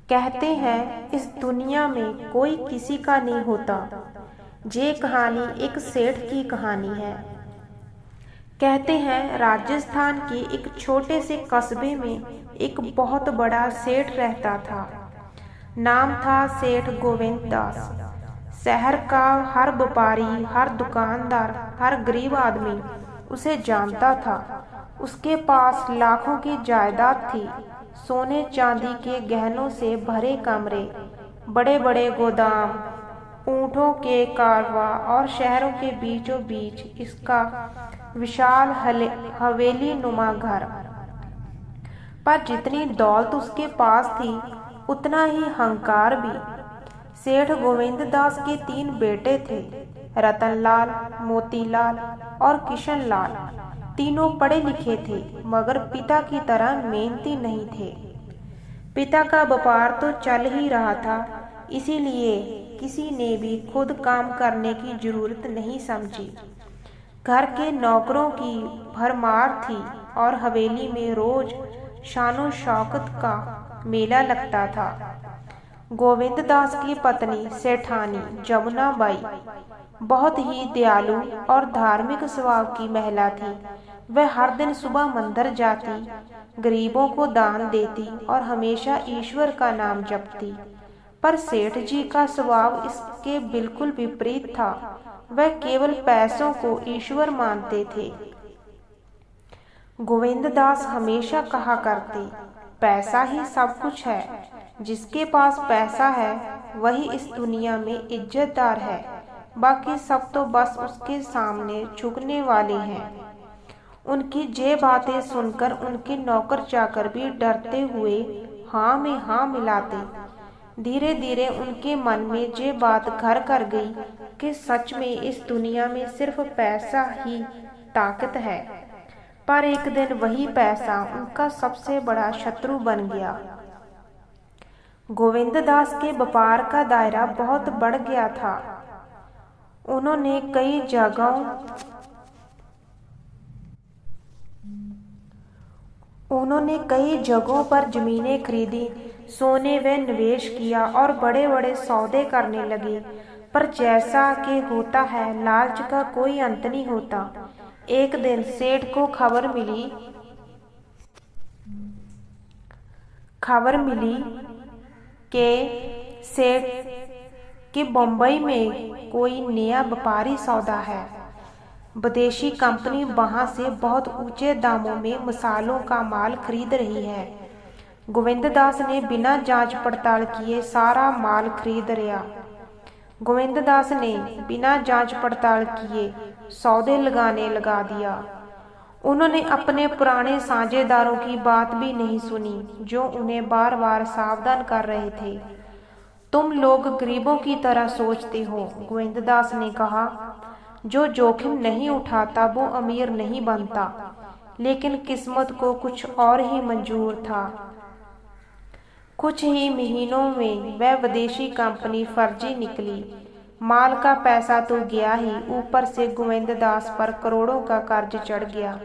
कहते हैं इस दुनिया में कोई किसी का नहीं होता। ये कहानी एक सेठ की कहानी है। कहते हैं राजस्थान के एक छोटे से कस्बे में एक बहुत बड़ा सेठ रहता था। नाम था सेठ गोविंद दास। शहर का हर व्यापारी, हर दुकानदार, हर गरीब आदमी उसे जानता था। उसके पास लाखों की जायदाद थी। सोने चांदी के गहनों से भरे कमरे, बड़े बड़े गोदाम, ऊँटों के कारवां और शहरों के बीचों बीच इसका विशाल हवेली नुमा घर। पर जितनी दौलत उसके पास थी उतना ही अहंकार भी। सेठ गोविंद दास के 3 बेटे थे, रतनलाल, मोतीलाल और किशनलाल। तीनों पढ़े लिखे थे मगर पिता की तरह मेहनती नहीं थे। पिता का व्यापार तो चल ही रहा था, इसीलिए किसी ने भी खुद काम करने की जरूरत नहीं समझी। घर के नौकरों की भरमार थी और हवेली में रोज शानो शौकत का मेला लगता था। गोविंद दास की पत्नी सेठानी जमुना बाई बहुत ही दयालु और धार्मिक स्वभाव की महिला थी। वह हर दिन सुबह मंदिर जाती, गरीबों को दान देती और हमेशा ईश्वर का नाम जपती। पर सेठ जी का स्वभाव इसके बिल्कुल विपरीत था। वह केवल पैसों को ईश्वर मानते थे। गोविंद दास हमेशा कहा करते, पैसा ही सब कुछ है। जिसके पास पैसा है वही इस दुनिया में इज्जतदार है, बाकी सब तो बस उसके सामने झुकने वाले हैं। उनकी ये बातें सुनकर उनके नौकर चाकर भी डरते हुए हाँ में हाँ मिलाते। धीरे धीरे उनके मन में ये बात घर कर गई कि सच में इस दुनिया में सिर्फ पैसा ही ताकत है। पर एक दिन वही पैसा उनका सबसे बड़ा शत्रु बन गया। गोविंद दास के व्यापार का दायरा बहुत बढ़ गया था। उन्होंने कई जगहों पर जमीनें खरीदी, सोने व निवेश किया और बड़े बड़े सौदे करने लगे। पर जैसा कि होता है, लालच का कोई अंत नहीं होता। एक दिन सेठ को खबर मिली कि बम्बई में कोई नया व्यापारी सौदा है। विदेशी कंपनी वहां से बहुत ऊंचे दामों में मसालों का माल खरीद रही है। गोविंद दास ने बिना जांच पड़ताल किए सारा माल खरीद लिया। गोविंद दास ने बिना जांच पड़ताल किए सौदे लगाने लगा दिया। उन्होंने अपने पुराने साझेदारों की बात भी नहीं सुनी, जो उन्हें बार बार सावधान कर रहे थे। तुम लोग गरीबों की तरह सोचते हो, गोविंद दास ने कहा। जो जोखिम नहीं उठाता वो अमीर नहीं बनता। लेकिन किस्मत को कुछ और ही मंजूर था। कुछ ही महीनों में वह विदेशी कंपनी फर्जी निकली। माल का पैसा तो गया ही, ऊपर से गोविंद दास पर करोड़ों का कर्ज चढ़ गया।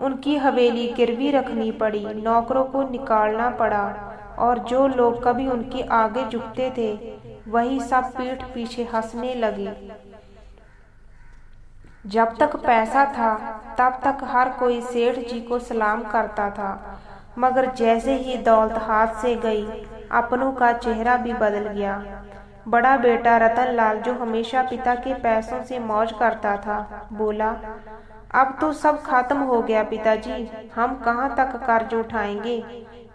उनकी हवेली गिरवी रखनी पड़ी, नौकरों को निकालना पड़ा और जो लोग कभी उनके आगे झुकते थे वही सब पीठ पीछे हंसने लगे। जब तक पैसा था तब तक हर कोई सेठ जी को सलाम करता था, मगर जैसे ही दौलत हाथ से गई अपनों का चेहरा भी बदल गया। बड़ा बेटा रतनलाल, जो हमेशा पिता के पैसों से मौज करता था, बोला, अब तो सब खत्म हो गया पिताजी, हम कहाँ तक कर्ज उठाएंगे।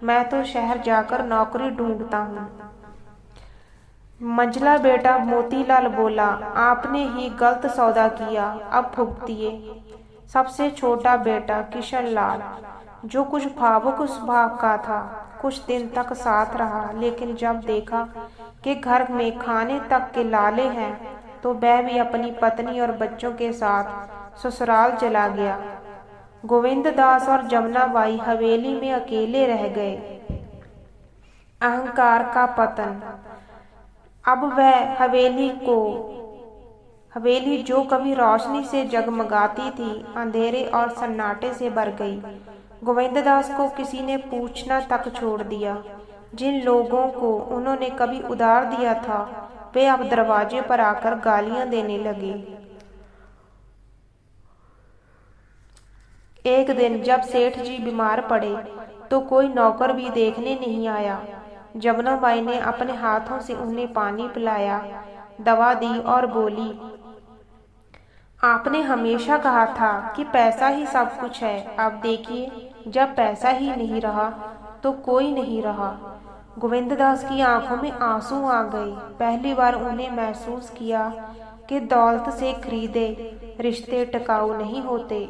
मैं तो शहर जाकर नौकरी ढूंढता हूँ। मंझला बेटा मोतीलाल बोला, आपने ही गलत सौदा किया, अब भुगतिए। सबसे छोटा बेटा किशनलाल, जो कुछ भावुक स्वभाव का था, कुछ दिन तक साथ रहा, लेकिन जब देखा कि घर में खाने तक के लाले हैं तो वह भी अपनी पत्नी और बच्चों के साथ ससुराल चला गया। गोविंद दास और जमुना बाई हवेली में अकेले रह गए। अहंकार का पतन। अब वह हवेली जो कभी रोशनी से जगमगाती थी, अंधेरे और सन्नाटे से भर गई। गोविंद दास को किसी ने पूछना तक छोड़ दिया। जिन लोगों को उन्होंने कभी उधार दिया था वे अब दरवाजे पर आकर गालियां देने लगे। एक दिन जब सेठ जी बीमार पड़े तो कोई नौकर भी देखने नहीं आया। जमुनाबाई ने अपने हाथों से उन्हें पानी पिलाया, दवा दी और बोली, आपने हमेशा कहा था कि पैसा ही सब कुछ है। अब देखिए, जब पैसा ही नहीं रहा तो कोई नहीं रहा। गोविंददास की आंखों में आंसू आ गए। पहली बार उन्हें महसूस किया कि दौलत से खरीदे रिश्ते टिकाऊ नहीं होते।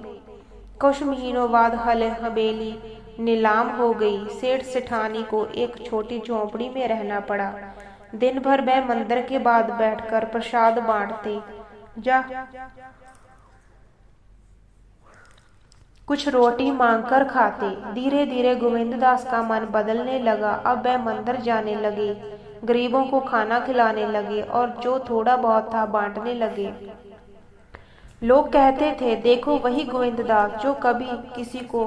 कुछ महीनों बाद हवेली नीलाम हो गई। सेठ सेठानी को एक छोटी झोंपड़ी में रहना पड़ा। दिन भर वह मंदिर के बाद बैठकर प्रसाद बांटते या कुछ रोटी मांगकर खाते। धीरे धीरे गोविंददास का मन बदलने लगा। अब वह मंदिर जाने लगे, गरीबों को खाना खिलाने लगे और जो थोड़ा बहुत था बांटने लगे। लोग कहते थे, देखो वही गोविंददास जो कभी किसी को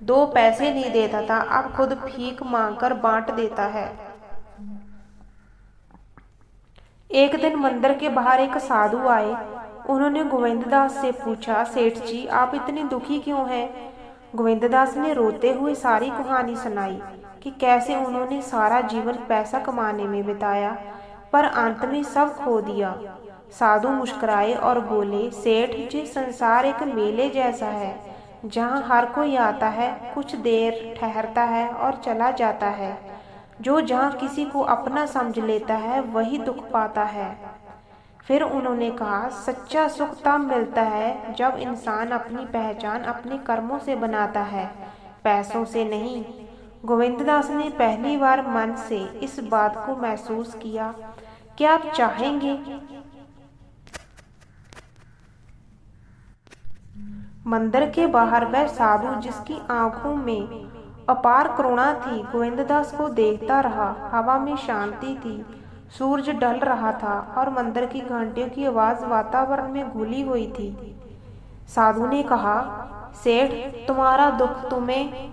2 पैसे नहीं देता था, अब खुद भीख मांगकर बांट देता है। एक दिन मंदिर के बाहर एक साधु आए। उन्होंने गोविंददास से पूछा, सेठ जी आप इतने दुखी क्यों हैं? गोविंददास ने रोते हुए सारी कहानी सुनाई कि कैसे उन्होंने सारा जीवन पैसा कमाने में बिताया पर अंत में सब खो दिया। साधु मुस्कुराए और बोले, सेठ जी संसार एक मेले जैसा है जहाँ हर कोई आता है, कुछ देर ठहरता है और चला जाता है। जो जहाँ किसी को अपना समझ लेता है वही दुख पाता है। फिर उन्होंने कहा, सच्चा सुख तब मिलता है जब इंसान अपनी पहचान अपने कर्मों से बनाता है, पैसों से नहीं। गोविंददास ने पहली बार मन से इस बात को महसूस किया। क्या आप चाहेंगे? मंदिर के बाहर वह साधु जिसकी आंखों में अपार करुणा थी गोविंददास को देखता रहा। हवा में शांति थी, सूरज ढल रहा था और मंदिर की घंटियों की आवाज वातावरण में घुली हुई थी। साधु ने कहा, सेठ तुम्हारा दुख तुम्हें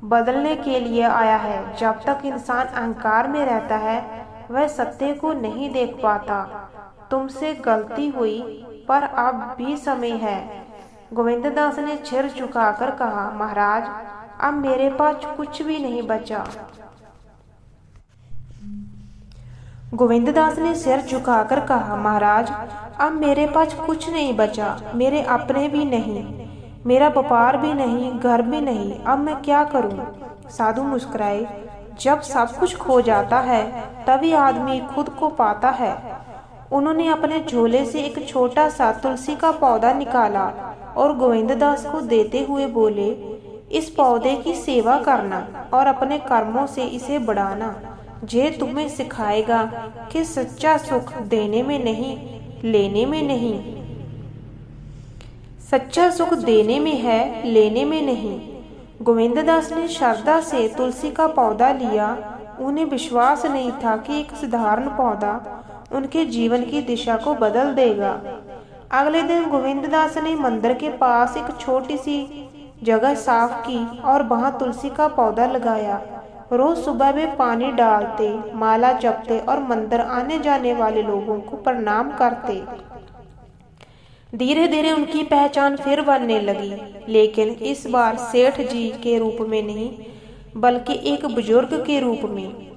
बदलने के लिए आया है। जब तक इंसान अहंकार में रहता है वह सत्य को नहीं देख पाता। तुमसे गलती हुई पर अब भी समय है। गोविंददास ने सिर झुकाकर कहा, महाराज अब मेरे पास कुछ भी नहीं बचा। गोविंददास ने सिर झुकाकर कहा, महाराज अब मेरे पास कुछ नहीं बचा। मेरे अपने भी नहीं, मेरा व्यापार भी नहीं, घर भी नहीं। अब मैं क्या करूं? साधु मुस्कुराए, जब सब कुछ खो जाता है तभी आदमी खुद को पाता है। उन्होंने अपने झोले से एक छोटा सा तुलसी का पौधा निकाला और गोविंददास को देते हुए बोले, इस पौधे की सेवा करना और अपने कर्मों से इसे बढ़ाना। ये तुम्हें सिखाएगा कि सच्चा सुख देने में नहीं, लेने में नहीं। सच्चा सुख देने में है, लेने में नहीं। गोविंददास ने श्रद्धा से तुलसी का पौधा लिया। उन्हें विश्वास नहीं था कि एक साधारण पौधा उनके जीवन की दिशा को बदल देगा। अगले दिन गोविंददास ने मंदिर के पास एक छोटी सी जगह साफ की और वहां तुलसी का पौधा लगाया। रोज सुबह वे पानी डालते, माला जपते और मंदिर आने जाने वाले लोगों को प्रणाम करते। धीरे धीरे उनकी पहचान फिर बनने लगी, लेकिन इस बार सेठ जी के रूप में नहीं बल्कि एक बुजुर्ग के रूप में।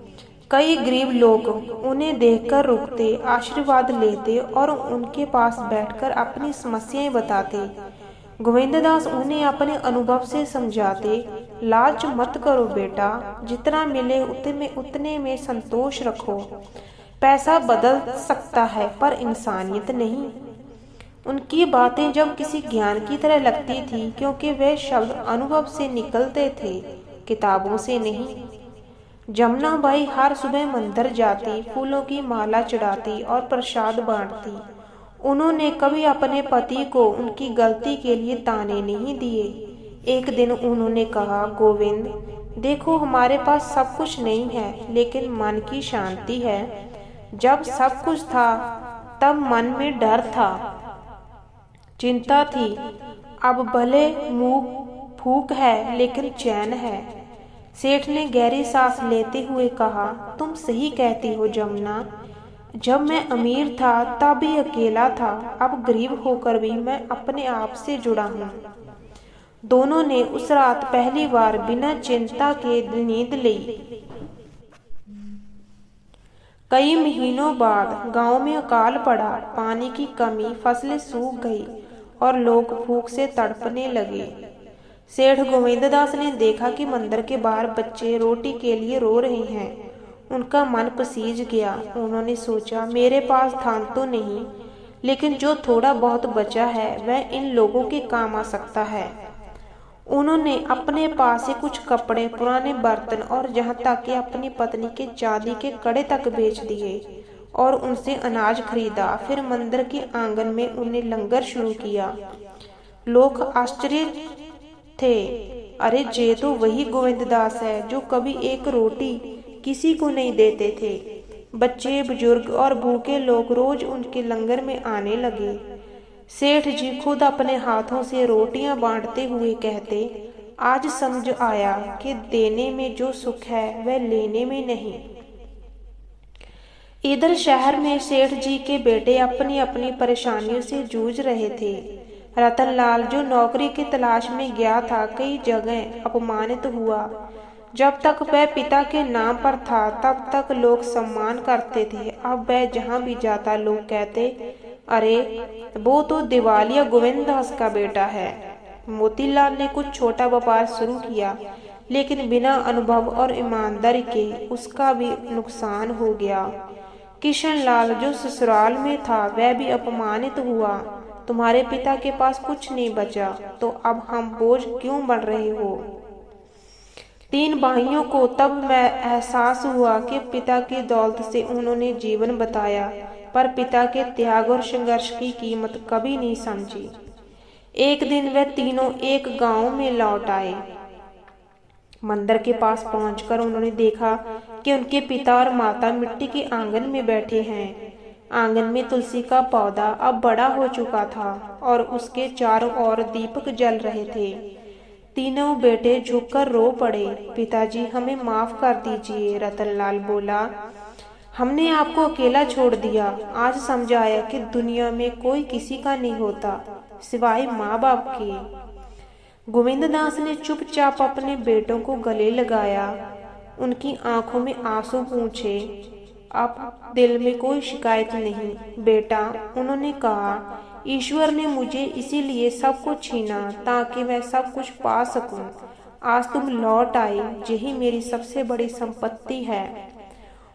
कई गरीब लोग उन्हें देखकर रुकते, आशीर्वाद लेते और उनके पास बैठकर अपनी समस्याएं बताते। गोविंददास उन्हें अपने अनुभव से समझाते, लालच मत करो बेटा, जितना मिले उतने में संतोष रखो। पैसा बदल सकता है पर इंसानियत नहीं। उनकी बातें जब किसी ज्ञान की तरह लगती थी क्योंकि वे शब्द अनुभव से निकलते थे, किताबों से नहीं। जमुनाबाई हर सुबह मंदिर जाती, फूलों की माला चढ़ाती और प्रसाद बांटती। उन्होंने कभी अपने पति को उनकी गलती के लिए ताने नहीं दिए। एक दिन उन्होंने कहा, गोविंद देखो हमारे पास सब कुछ नहीं है लेकिन मन की शांति है। जब सब कुछ था तब मन में डर था, चिंता थी। अब भले मुंह फूक है लेकिन चैन है। सेठ ने गहरी सांस लेते हुए कहा, तुम सही कहती हो जमुना। जब मैं अमीर था तब भी अकेला था, अब गरीब होकर भी मैं अपने आप से जुड़ा हूँ। दोनों ने उस रात पहली बार बिना चिंता के नींद ली। कई महीनों बाद गांव में अकाल पड़ा, पानी की कमी, फसलें सूख गई और लोग भूख से तड़पने लगे। सेठ गोविंददास ने देखा कि मंदिर के बाहर बच्चे रोटी के लिए रो रहे हैं। उनका मन पसीज गया। उन्होंने सोचा, मेरे पास धन तो नहीं, लेकिन जो थोड़ा बहुत बचा है वह इन लोगों के काम आ सकता है। उन्होंने अपने पास से कुछ कपड़े, पुराने बर्तन और यहाँ तक कि अपनी पत्नी के चांदी के कड़े तक बेच दिए और उनसे अनाज खरीदा। फिर मंदिर के आंगन में उन्हें लंगर शुरू किया। लोग आश्चर्य थे, अरे ये तो वही गोविंददास है जो कभी एक रोटी किसी को नहीं देते थे। बच्चे, बुजुर्ग और भूखे लोग रोज उनके लंगर में आने लगे। सेठ जी खुद अपने हाथों से रोटियां बांटते हुए कहते, आज समझ आया कि देने में जो सुख है वह लेने में नहीं। इधर शहर में सेठ जी के बेटे अपनी अपनी परेशानियों से जूझ रहे थे। रतनलाल जो नौकरी की तलाश में गया था, कई जगह अपमानित हुआ। जब तक वह पिता के नाम पर था तब तक लोग सम्मान करते थे। अब वह जहाँ भी जाता लोग कहते, अरे वो तो दिवालिया गोविंददास का बेटा है। मोतीलाल ने कुछ छोटा व्यापार शुरू किया, लेकिन बिना अनुभव और ईमानदारी के उसका भी नुकसान हो गया। किशनलाल जो ससुराल में था वह भी अपमानित हुआ। तुम्हारे पिता के पास कुछ नहीं बचा तो अब हम बोझ क्यों बन रहे हो। 3 भाइयों को तब मैं एहसास हुआ कि पिता की दौलत से उन्होंने जीवन बताया, पर पिता के त्याग और संघर्ष की कीमत कभी नहीं समझी। एक दिन वे तीनों एक गांव में लौट आए। मंदिर के पास पहुंचकर उन्होंने देखा कि उनके पिता और माता मिट्टी के आंगन में बैठे हैं। आंगन में तुलसी का पौधा अब बड़ा हो चुका था और उसके चारों ओर दीपक जल रहे थे। तीनों बेटे झुककर रो पड़े। पिताजी, हमें माफ कर दीजिए, रतनलाल बोला। हमने आपको अकेला छोड़ दिया। आज समझ आया कि दुनिया में कोई किसी का नहीं होता सिवाय माँ बाप के। गोविंददास ने चुपचाप अपने बेटों को गले लगाया, उनकी आंखों में आंसू पूछे। अब दिल में कोई शिकायत नहीं बेटा, उन्होंने कहा। ईश्वर ने मुझे इसीलिए सब कुछ छीना ताकि मैं सब कुछ पा सकूं। आज तुम लौट आए, यही मेरी सबसे बड़ी संपत्ति है।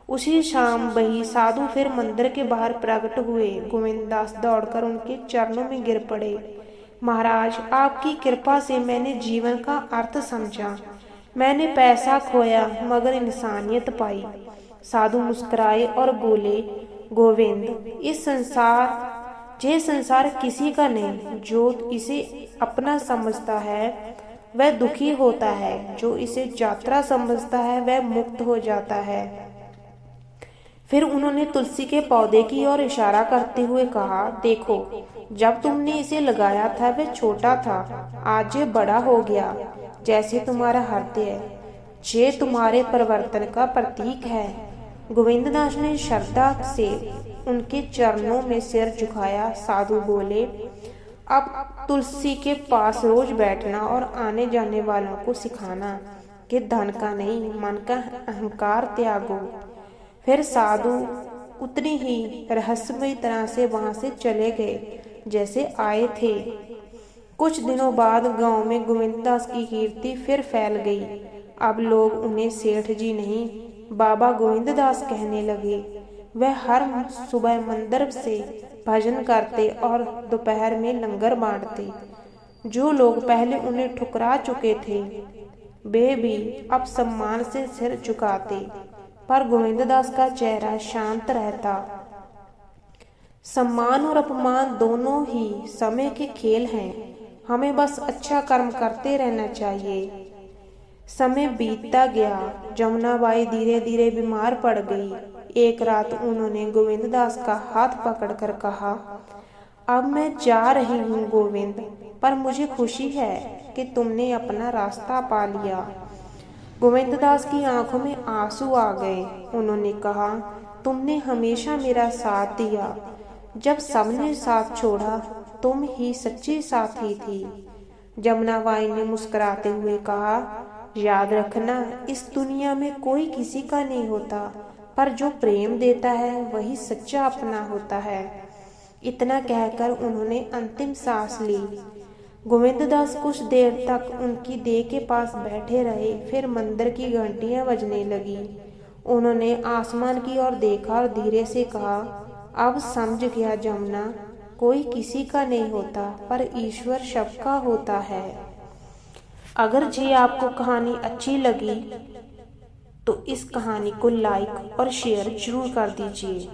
उसी शाम वही साधु फिर मंदिर के बाहर प्रकट हुए। गोविंददास दौड़कर उनके चरणों में गिर पड़े। महाराज, आपकी कृपा से मैंने जीवन का अर्थ समझा। मैंने पैसा खोया मगर इंसानियत पाई। साधु मुस्कुराए और बोले, गोविंद, ये संसार किसी का नहीं। जो इसे अपना समझता है वह दुखी होता है, जो इसे यात्रा समझता है वह मुक्त हो जाता है। फिर उन्होंने तुलसी के पौधे की ओर इशारा करते हुए कहा, देखो, जब तुमने इसे लगाया था वह छोटा था, आज ये बड़ा हो गया जैसे तुम्हारा हृदय। ये तुम्हारे परिवर्तन का प्रतीक है। गोविंददास ने श्रद्धा से उनके चरणों में सिर झुकाया। साधु बोले, अब तुलसी के पास रोज बैठना और आने जाने वालों को सिखाना कि धन का नहीं मन का अहंकार त्यागो। फिर साधु उतनी ही रहस्यमय तरह से वहां से चले गए जैसे आए थे। कुछ दिनों बाद गांव में गोविंददास की कीर्ति फिर फैल गई। अब लोग उन्हें सेठ जी नहीं, बाबा गोविंददास कहने लगे। वह हर सुबह मंदिर से भजन करते और दोपहर में लंगर बांटते। जो लोग पहले उन्हें ठुकरा चुके थे वे भी अब सम्मान से सिर झुकाते, पर गोविंददास का चेहरा शांत रहता। सम्मान और अपमान दोनों ही समय के खेल हैं। हमें बस अच्छा कर्म करते रहना चाहिए। समय बीतता गया। जमुनाबाई धीरे धीरे बीमार पड़ गई। एक रात उन्होंने गोविंददास का हाथ पकड़कर कहा, अब मैं जा रही हूँ गोविंद, पर मुझे खुशी है कि तुमने अपना रास्ता पा लिया। गोविंददास की आंखों में आंसू आ गए। उन्होंने कहा, तुमने हमेशा मेरा साथ दिया। जब सबने साथ छोड़ा, तुम ही सच्ची साथी थी। जमुनाबाई ने मुस्कुराते हुए कहा, याद रखना, इस दुनिया में कोई किसी का नहीं होता, पर जो प्रेम देता है वही सच्चा अपना होता है। इतना कहकर उन्होंने अंतिम सांस ली। गोविंददास कुछ देर तक उनकी देह के पास बैठे रहे। फिर मंदिर की घंटियां बजने लगी। उन्होंने आसमान की ओर देखा और धीरे से कहा, अब समझ गया जमुना, कोई किसी का नहीं होता, पर ईश्वर सबका होता है। अगर जी आपको कहानी अच्छी लगी तो इस कहानी को लाइक और शेयर जरूर कर दीजिए।